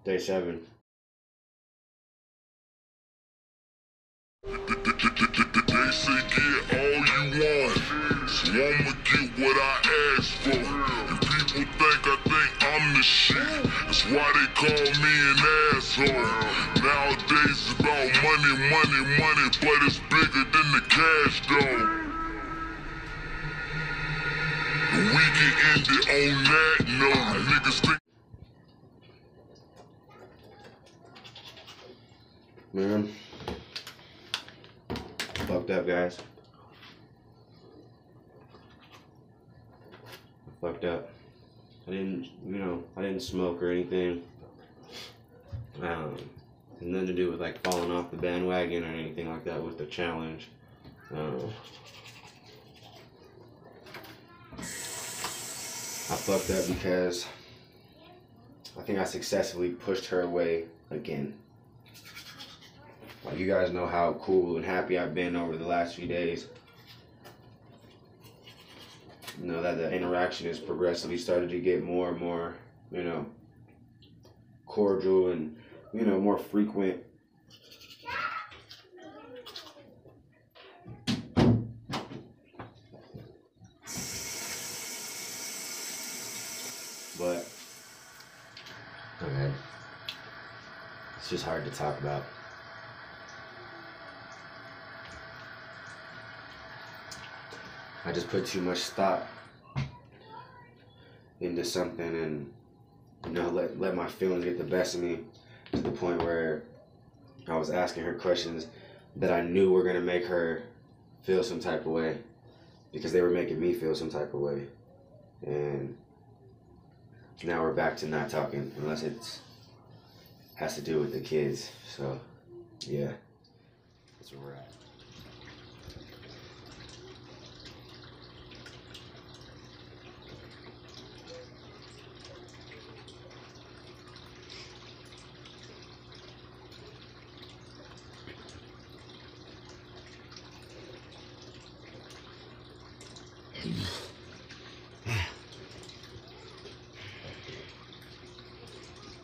Day 7. They say get all you want, so I'ma get what I asked for. And people think I'm the shit, that's why they call me an asshole. Nowadays it's about money, money, money, but it's bigger than the cash though. And we can end it on that note. Niggas think. Man, fucked up, guys. Fucked up. I didn't smoke or anything. Nothing to do with like falling off the bandwagon or anything like that with the challenge. I fucked up because I think I successfully pushed her away again. Like, you guys know how cool and happy I've been over the last few days. You know, that the interaction has progressively started to get more and more, cordial and, more frequent. But, okay, it's just hard to talk about. I just put too much thought into something and, let my feelings get the best of me to the point where I was asking her questions that I knew were going to make her feel some type of way because they were making me feel some type of way. And now we're back to not talking unless it has to do with the kids. So, yeah, that's where we're at.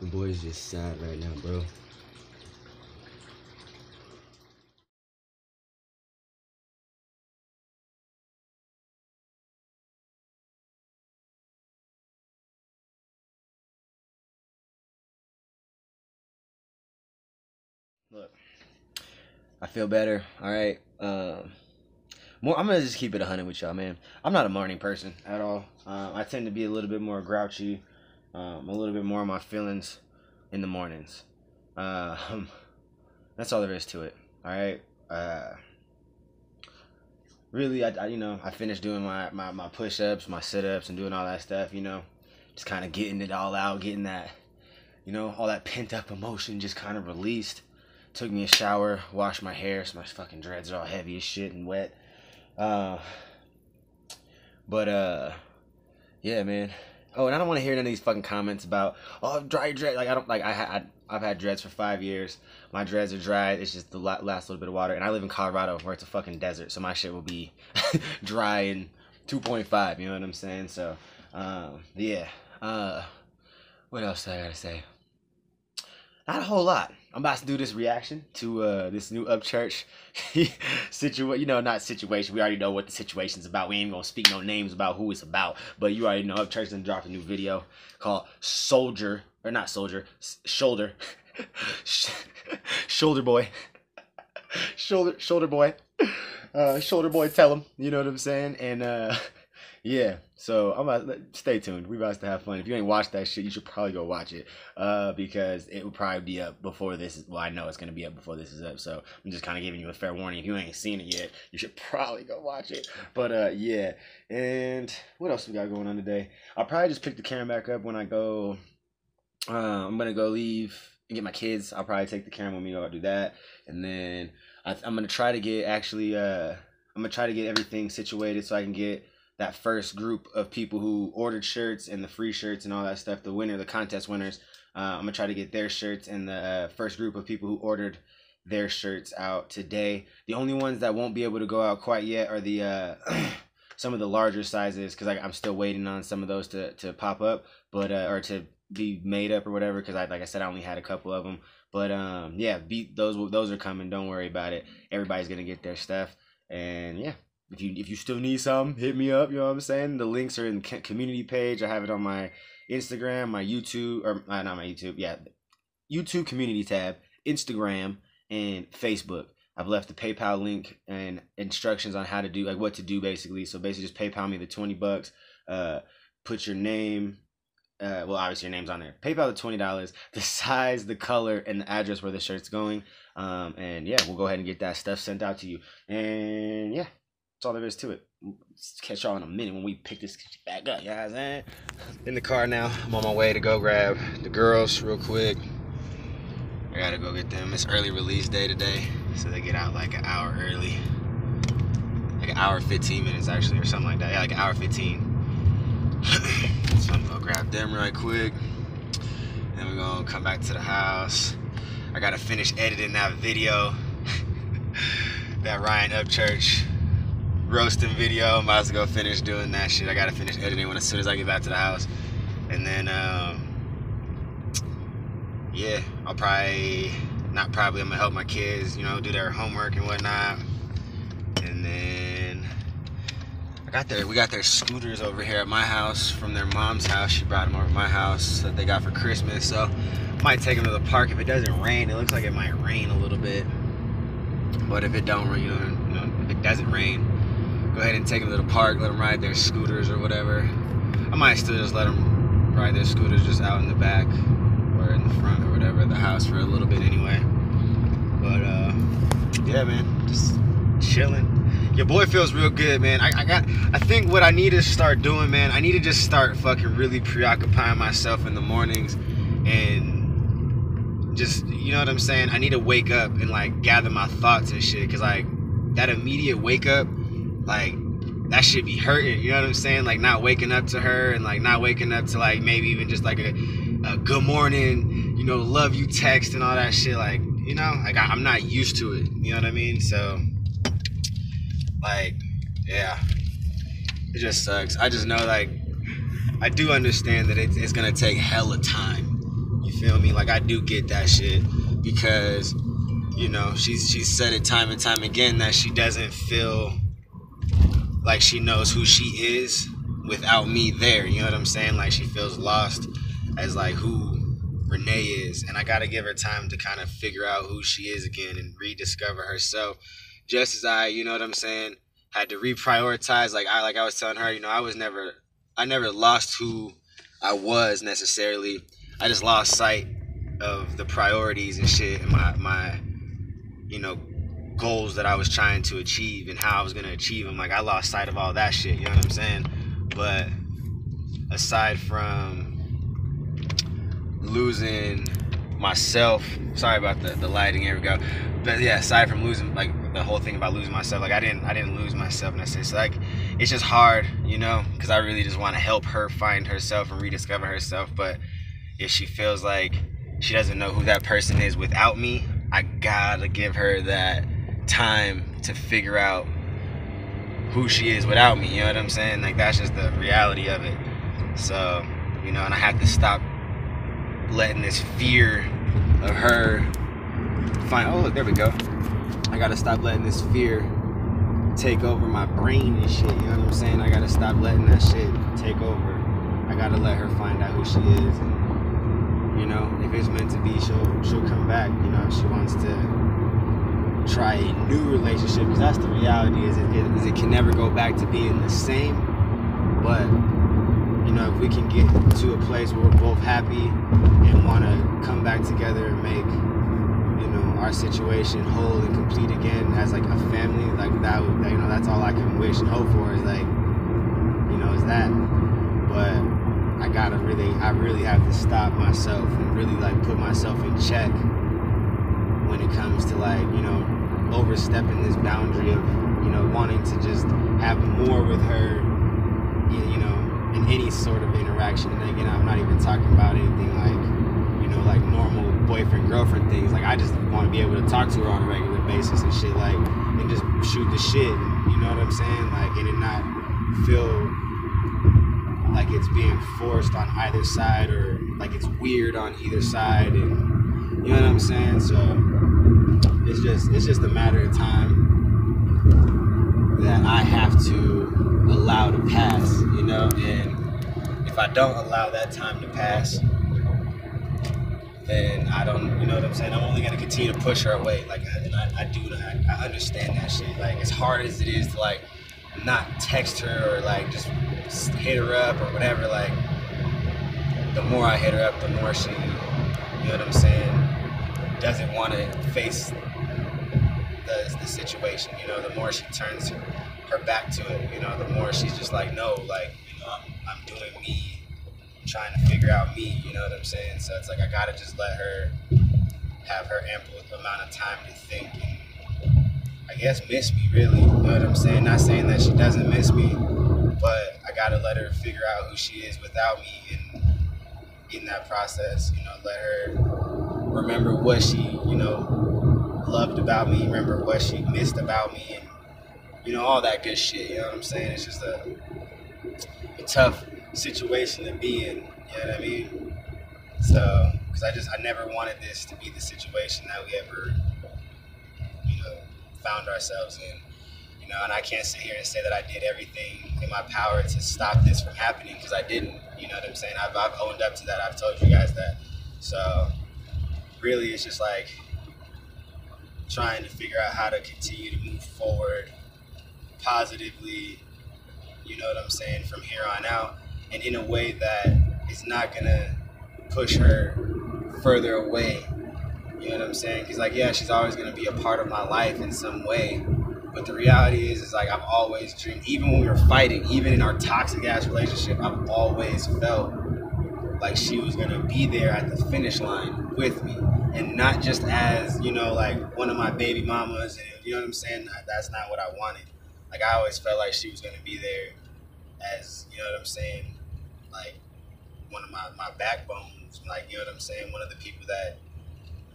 The boy's just sad right now, bro. Look, I feel better. All right. I'm gonna just keep it 100 with y'all, man. I'm not a morning person at all. I tend to be a little bit more grouchy, a little bit more of my feelings in the mornings. That's all there is to it. All right. Really, I finished doing my push-ups, my sit-ups, and doing all that stuff. Just kind of getting it all out, getting that, all that pent-up emotion just kind of released. Took me a shower, washed my hair, so my fucking dreads are all heavy as shit and wet. Yeah, man. Oh, and I don't want to hear none of these fucking comments about, oh, dry your dreads. Like, I don't, like, I've had dreads for 5 years. My dreads are dry. It's just the last little bit of water. And I live in Colorado where it's a fucking desert. So my shit will be dry in 2.5. You know what I'm saying? So, yeah. What else do I gotta say? Not a whole lot. I'm about to do this reaction to this new Upchurch situation. Not situation. We already know what the situation's about. We ain't gonna speak no names about who it's about. But you already know Upchurch done dropped a new video called Soldier. Or not Soldier. Shoulder. Shoulder Boy. Shoulder Boy. Shoulder Boy tell him. You know what I'm saying? And yeah, so I'm about to stay tuned. We about to have fun. If you ain't watched that shit, you should probably go watch it. Because it will probably be up before this is, well, I know it's gonna be up before this is up, so I'm just kinda giving you a fair warning. If you ain't seen it yet, you should probably go watch it. But yeah. And what else we got going on today? I'll probably just pick the camera back up when I go. I'm gonna go leave and get my kids. I'll probably take the camera with me. I'll do that, and then I'm gonna try to get everything situated so I can get that first group of people who ordered shirts and the free shirts and all that stuff. The contest winners. I'm gonna try to get their shirts and the first group of people who ordered their shirts out today. The only ones that won't be able to go out quite yet are the some of the larger sizes, because I'm still waiting on some of those to pop up, but or to be made up or whatever, because like I said, I only had a couple of them. But yeah, those are coming. Don't worry about it. Everybody's gonna get their stuff, and yeah. If you still need some, hit me up. You know what I'm saying? The links are in the community page. I have it on my Instagram, my YouTube, or not my YouTube. Yeah, YouTube community tab, Instagram, and Facebook. I've left the PayPal link and instructions on how to do, like what to do basically. So basically just PayPal me the $20. Put your name, well obviously your name's on there. PayPal the $20, the size, the color, and the address where the shirt's going. And yeah, we'll go ahead and get that stuff sent out to you. And yeah, that's all there is to it. Catch y'all in a minute when we pick this back up. You know what I'm saying? In the car now. I'm on my way to go grab the girls real quick. I gotta go get them. It's early release day today, so they get out like an hour early. Like an hour 15 minutes actually, or something like that. Yeah, like an hour 15. So I'm gonna go grab them right quick. Then we're gonna come back to the house. I gotta finish editing that video. That Ryan Upchurch roasting video. I'm about to go finish doing that shit. I gotta finish editing as soon as I get back to the house. And then yeah, I'm gonna help my kids, you know, do their homework and whatnot. And then we got their scooters over here at my house from their mom's house. She brought them over to my house that they got for Christmas. So might take them to the park if it doesn't rain. It looks like it might rain a little bit, but if it don't rain, you know, if it doesn't rain, go ahead and take them to the park, let them ride their scooters or whatever. I might still just let them ride their scooters just out in the back or in the front or whatever, the house for a little bit anyway. But yeah, man, just chilling. Your boy feels real good, man. I think what I need to start doing, man, I need to just start fucking really preoccupying myself in the mornings and just, you know what I'm saying? I need to wake up and like gather my thoughts and shit, because like that immediate wake up, like that shit be hurting, you know what I'm saying? Like not waking up to her, and like not waking up to like maybe even just like a good morning, you know, love you text and all that shit. Like, you know, like I'm not used to it, you know what I mean? So like, yeah, it just sucks. I just know, like, I do understand that it's gonna take hella time. You feel me? Like, I do get that shit, because, you know, she's said it time and time again that she doesn't feel like she knows who she is without me there. You know what I'm saying? Like, she feels lost as like who Renee is, and I gotta give her time to kind of figure out who she is again and rediscover herself. Just as I, you know what I'm saying, had to reprioritize. Like I was telling her, you know, I never lost who I was necessarily. I just lost sight of the priorities and shit, and my you know, goals that I was trying to achieve and how I was gonna achieve them. Like I lost sight of all that shit. You know what I'm saying? But aside from losing myself, sorry about the lighting, here we go. But yeah, aside from losing, like the whole thing about losing myself, like I didn't lose myself necessarily. So like it's just hard, you know, because I really just want to help her find herself and rediscover herself. But if she feels like she doesn't know who that person is without me, I gotta give her that time to figure out who she is without me. You know what I'm saying? Like that's just the reality of it. So, you know, and I have to stop letting this fear of her oh look, there we go. I gotta stop letting this fear take over my brain and shit, you know what I'm saying? I gotta stop letting that shit take over. I gotta let her find out who she is, and you know, if it's meant to be, she'll come back. You know, if she wants to try a new relationship, because that's the reality, is it can never go back to being the same. But you know, if we can get to a place where we're both happy and want to come back together and make, you know, our situation whole and complete again as like a family, like that, you know, that's all I can wish and hope for, is like, you know, is that. But I really have to stop myself and really like put myself in check when it comes to like, you know, overstepping this boundary of, you know, wanting to just have more with her, you know, in any sort of interaction. And again, I'm not even talking about anything like, you know, like normal boyfriend-girlfriend things. Like I just want to be able to talk to her on a regular basis and shit, like, and just shoot the shit, you know what I'm saying? Like, and it not feel like it's being forced on either side, or like it's weird on either side, and you know what I'm saying? So it's just a matter of time that I have to allow to pass, you know. And if I don't allow that time to pass, then I don't, you know what I'm saying? I'm only gonna continue to push her away. Like, and I understand that shit. Like, as hard as it is to like not text her or like just hit her up or whatever, like the more I hit her up, the more she, you know what I'm saying, doesn't want to face the situation, you know. The more she turns her back to it, you know, the more she's just like, no, like, you know, I'm doing me, I'm trying to figure out me, you know what I'm saying? So it's like I gotta just let her have her ample amount of time to think and I guess miss me, really, you know what I'm saying? Not saying that she doesn't miss me, but I gotta let her figure out who she is without me in that process, you know. Let her remember what she, you know, loved about me, remember what she missed about me, and you know, all that good shit, you know what I'm saying? It's just a tough situation to be in, you know what I mean? So, because I never wanted this to be the situation that we ever, you know, found ourselves in, you know. And I can't sit here and say that I did everything in my power to stop this from happening, because I didn't, you know what I'm saying? I've owned up to that, I've told you guys that. So really it's just like trying to figure out how to continue to move forward positively, you know what I'm saying, from here on out, and in a way that is not gonna push her further away, you know what I'm saying? Because like, yeah, she's always gonna be a part of my life in some way, but the reality is like I've always dreamed, even when we were fighting, even in our toxic ass relationship, I've always felt like she was gonna be there at the finish line with me, and not just as, you know, like one of my baby mamas, and you know what I'm saying? That's not what I wanted. Like, I always felt like she was gonna be there as, you know what I'm saying, like one of my backbones, like, you know what I'm saying, one of the people that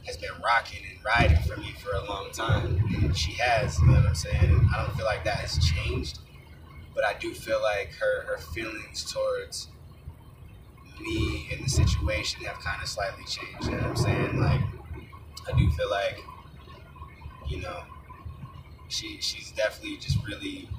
has been rocking and riding for me for a long time, and she has, you know what I'm saying? And I don't feel like that has changed, but I do feel like her feelings towards me and the situation have kind of slightly changed, you know what I'm saying? Like, I do feel like, you know, she's definitely just really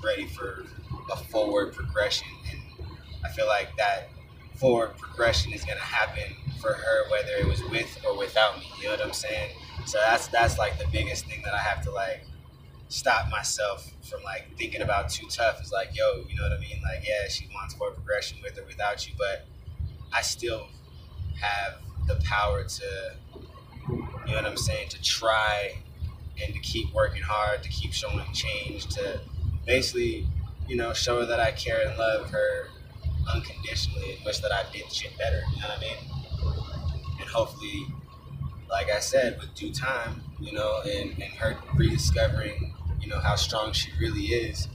ready for a forward progression, and I feel like that forward progression is gonna happen for her whether it was with or without me, you know what I'm saying? So that's like the biggest thing that I have to like stop myself from like thinking about too tough, is like, yo, you know what I mean? Like, yeah, she wants forward progression with or without you, but I still have the power to, you know what I'm saying, to try and to keep working hard, to keep showing change, to basically, you know, show her that I care and love her unconditionally and wish that I did shit better, you know what I mean? And hopefully, like I said, with due time, you know, and her rediscovering, you know, how strong she really is,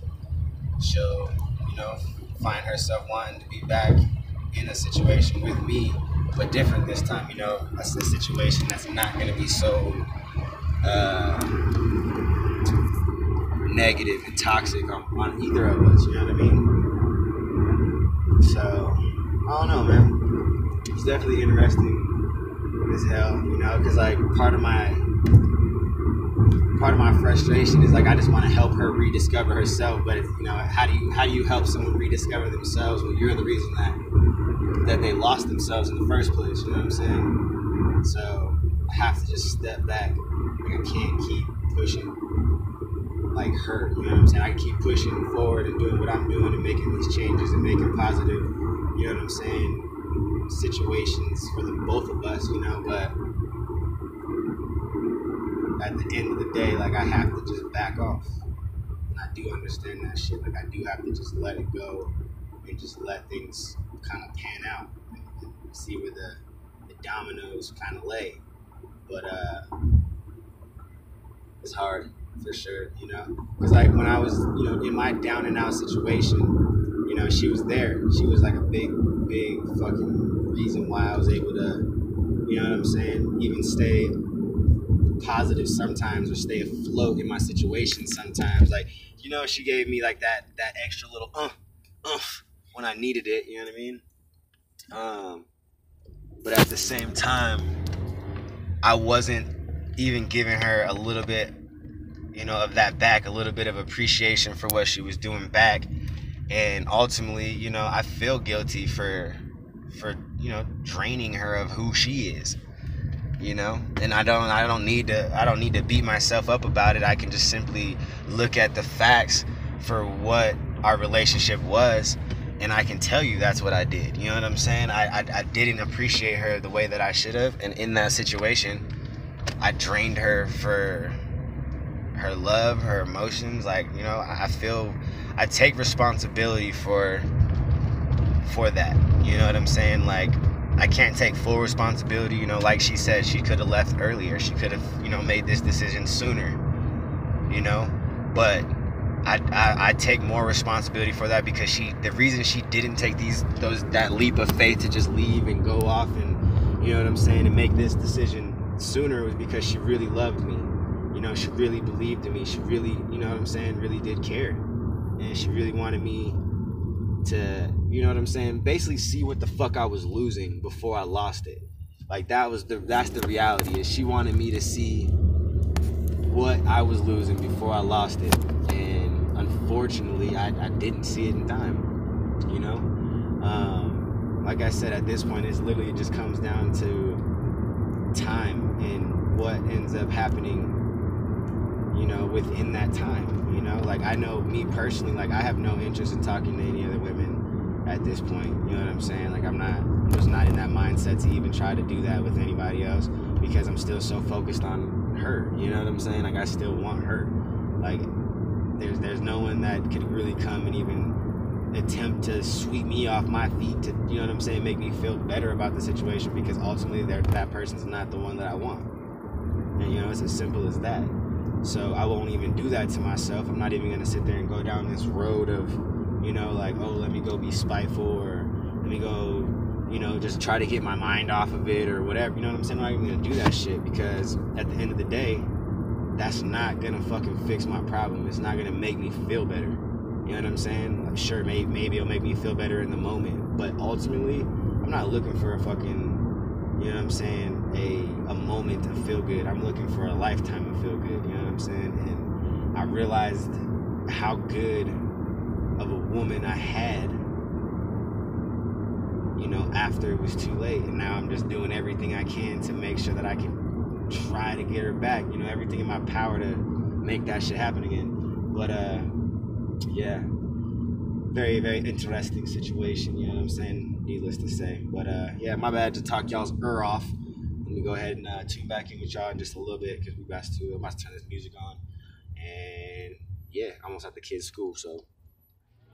she'll, you know, find herself wanting to be back in a situation with me, but different this time, you know. That's a situation that's not going to be so negative and toxic on either of us, you know what I mean? So, I don't know, man. It's definitely interesting as hell, you know, because like part of my frustration is like I just want to help her rediscover herself, but you know, how do you help someone rediscover themselves when you're the reason that they lost themselves in the first place, you know what I'm saying? So I have to just step back. Like, I can't keep pushing like her, you know what I'm saying? I can keep pushing forward and doing what I'm doing and making these changes and making positive, you know what I'm saying, situations for the both of us, you know, but at the end of the day, like, I have to just back off. And I do understand that shit. Like, I do have to just let it go and just let things kind of pan out and see where the dominoes kind of lay. But it's hard for sure, you know, because like when I was, you know, in my down and out situation, you know, she was there. She was like a big fucking reason why I was able to, you know what I'm saying, even stay positive sometimes or stay afloat in my situation sometimes. Like, you know, she gave me like that extra little when I needed it, you know what I mean? But at the same time, I wasn't even giving her a little bit, you know, of that back, a little bit of appreciation for what she was doing back. And ultimately, you know, I feel guilty for you know, draining her of who she is, you know. And I don't need to beat myself up about it. I can just simply look at the facts for what our relationship was, and I can tell you that's what I did. You know what I'm saying? I didn't appreciate her the way that I should have, and in that situation, I drained her for her love, her emotions. Like, you know, I take responsibility for that. You know what I'm saying? Like, I can't take full responsibility. You know, like she said, she could have left earlier. She could have, you know, made this decision sooner. You know, but I take more responsibility for that, because the reason she didn't take that leap of faith to just leave and go off and, you know what I'm saying, and make this decision sooner was because she really loved me. You know, she really believed in me. She really, you know what I'm saying, really did care. And she really wanted me to, you know what I'm saying, basically see what the fuck I was losing before I lost it. Like, that's the reality, is she wanted me to see what I was losing before I lost it. And unfortunately, I didn't see it in time, you know? Like I said, at this point, it just comes down to time and what ends up happening, you know, within that time. You know, like, I know me personally, like, I have no interest in talking to any other women at this point. You know what I'm saying? Like, I'm just not in that mindset to even try to do that with anybody else, because I'm still so focused on her. You know what I'm saying? Like, I still want her. Like, there's no one that could really come and even attempt to sweep me off my feet to, you know what I'm saying, make me feel better about the situation, because ultimately that person's not the one that I want. And, you know, it's as simple as that. So I won't even do that to myself. I'm not even going to sit there and go down this road of, you know, like, oh, let me go be spiteful, or let me go, you know, just try to get my mind off of it or whatever. You know what I'm saying? I'm not even going to do that shit, because at the end of the day, that's not going to fucking fix my problem. It's not going to make me feel better. You know what I'm saying? Like, sure, maybe it'll make me feel better in the moment, but ultimately, I'm not looking for a fucking, you know what I'm saying, a moment to feel good. I'm looking for a lifetime to feel good. You know what I'm saying? And I realized how good of a woman I had, you know, after it was too late. And now I'm just doing everything I can to make sure that I can try to get her back. You know, everything in my power to make that shit happen again. But yeah, very, very interesting situation. You know what I'm saying? Needless to say. But yeah, my bad to talk y'all's off. Let me go ahead and tune back in with y'all in just a little bit, because I'm about to turn this music on. And yeah, I'm almost at the kids' school, so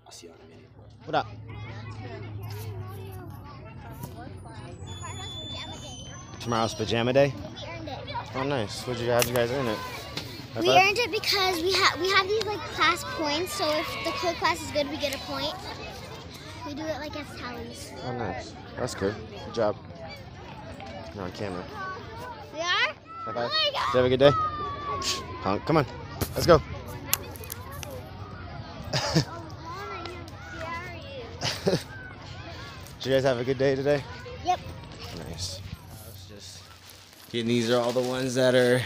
I'll see y'all in a minute. What up? Tomorrow's pajama day? We earned it. Oh, nice. How'd you guys earn it? We earned it because we have these like class points. So if the code class is good, we get a point. We do it like as tallies. Oh, nice. That's good. Good job. You're on camera. We are? High five. Oh my God. Did you have a good day? Punk, come on. Let's go. Did you guys have a good day today? Yep. Nice. I was just getting, these are all the ones that are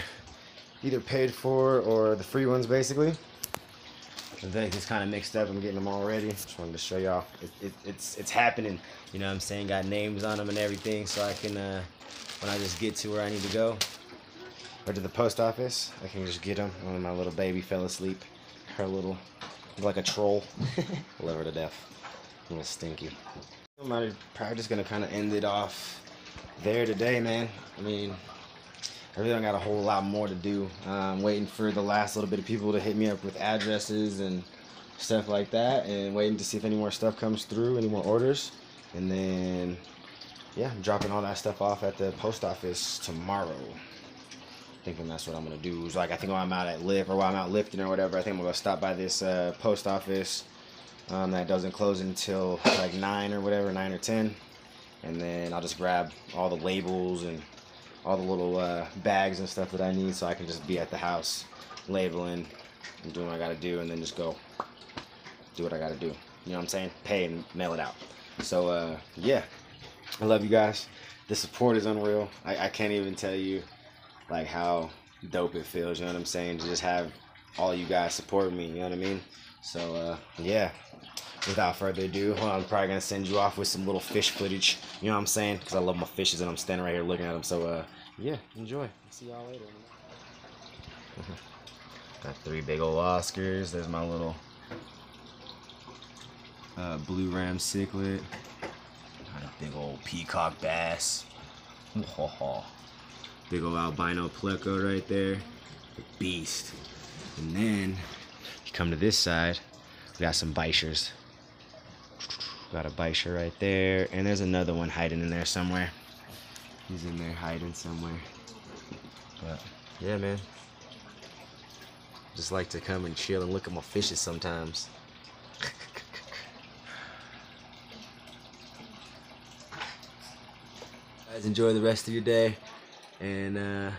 either paid for or the free ones, basically. They just kind of mixed up. I'm getting them all ready. Just wanted to show y'all. It's happening. You know what I'm saying? Got names on them and everything, so I can, when I just get to where I need to go, or to the post office, I can just get them. When my little baby fell asleep, her little, like a troll. Love her to death. A little stinky. I'm probably just gonna kind of end it off there today, man. I mean, I really don't got a whole lot more to do. I'm waiting for the last little bit of people to hit me up with addresses and stuff like that, and waiting to see if any more stuff comes through, any more orders. And then, yeah, I'm dropping all that stuff off at the post office tomorrow. Thinking that's what I'm gonna do. It's like, I think while I'm out at Lyft, or while I'm out lifting or whatever, I think I'm gonna stop by this post office that doesn't close until like 9 or whatever, 9 or 10. And then I'll just grab all the labels and all the little bags and stuff that I need, so I can just be at the house labeling and doing what I gotta do, and then just go do what I gotta do. you know what I'm saying, pay and mail it out. So yeah, I love you guys. The support is unreal. I can't even tell you like how dope it feels, you know what I'm saying, to just have all you guys support me, you know what I mean? So yeah, without further ado, I'm probably gonna send you off with some little fish footage, you know what I'm saying, because I love my fishes and I'm standing right here looking at them. So yeah, enjoy. See y'all later. Got 3 big old Oscars. There's my little blue ram cichlid. Got a big old peacock bass. Big old albino pleco right there. The beast. And then you come to this side, we got some bichers. Got a bicher right there, and there's another one hiding in there somewhere. He's in there hiding somewhere. But yeah, man. Just like to come and chill and look at my fishes sometimes. Guys, enjoy the rest of your day. And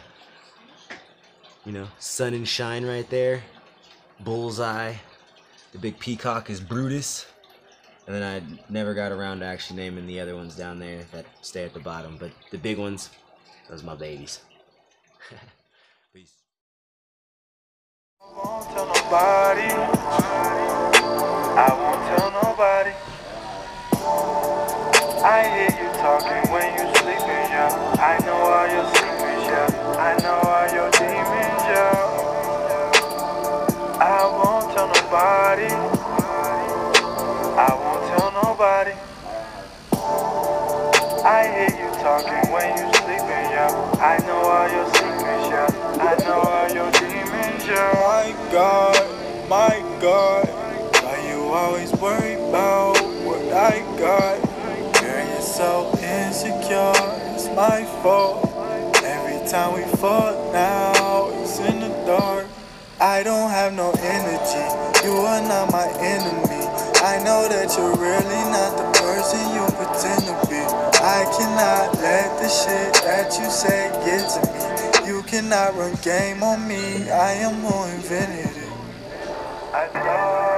you know, sun and shine right there. Bullseye. The big peacock is Brutus. And then I never got around to actually naming the other ones down there that stay at the bottom. But the big ones, those are my babies. Peace. I won't tell nobody. I won't tell nobody. I hear you talking when you sleeping, yeah. I know all your secrets, yeah. I know all your demons, yeah. I won't tell nobody. I won't tell nobody. I hear you talking when you sleeping, yeah. I know all your secrets, yeah. I know all your demons, yeah. My God, why you always worry about what I got? Girl, you're so insecure, it's my fault. Every time we fall now, it's in the dark. I don't have no energy, you are not my enemy. I know that you're really not the person you pretend to be. I cannot let the shit that you say get to me. You cannot run game on me, I am who invented it. I thought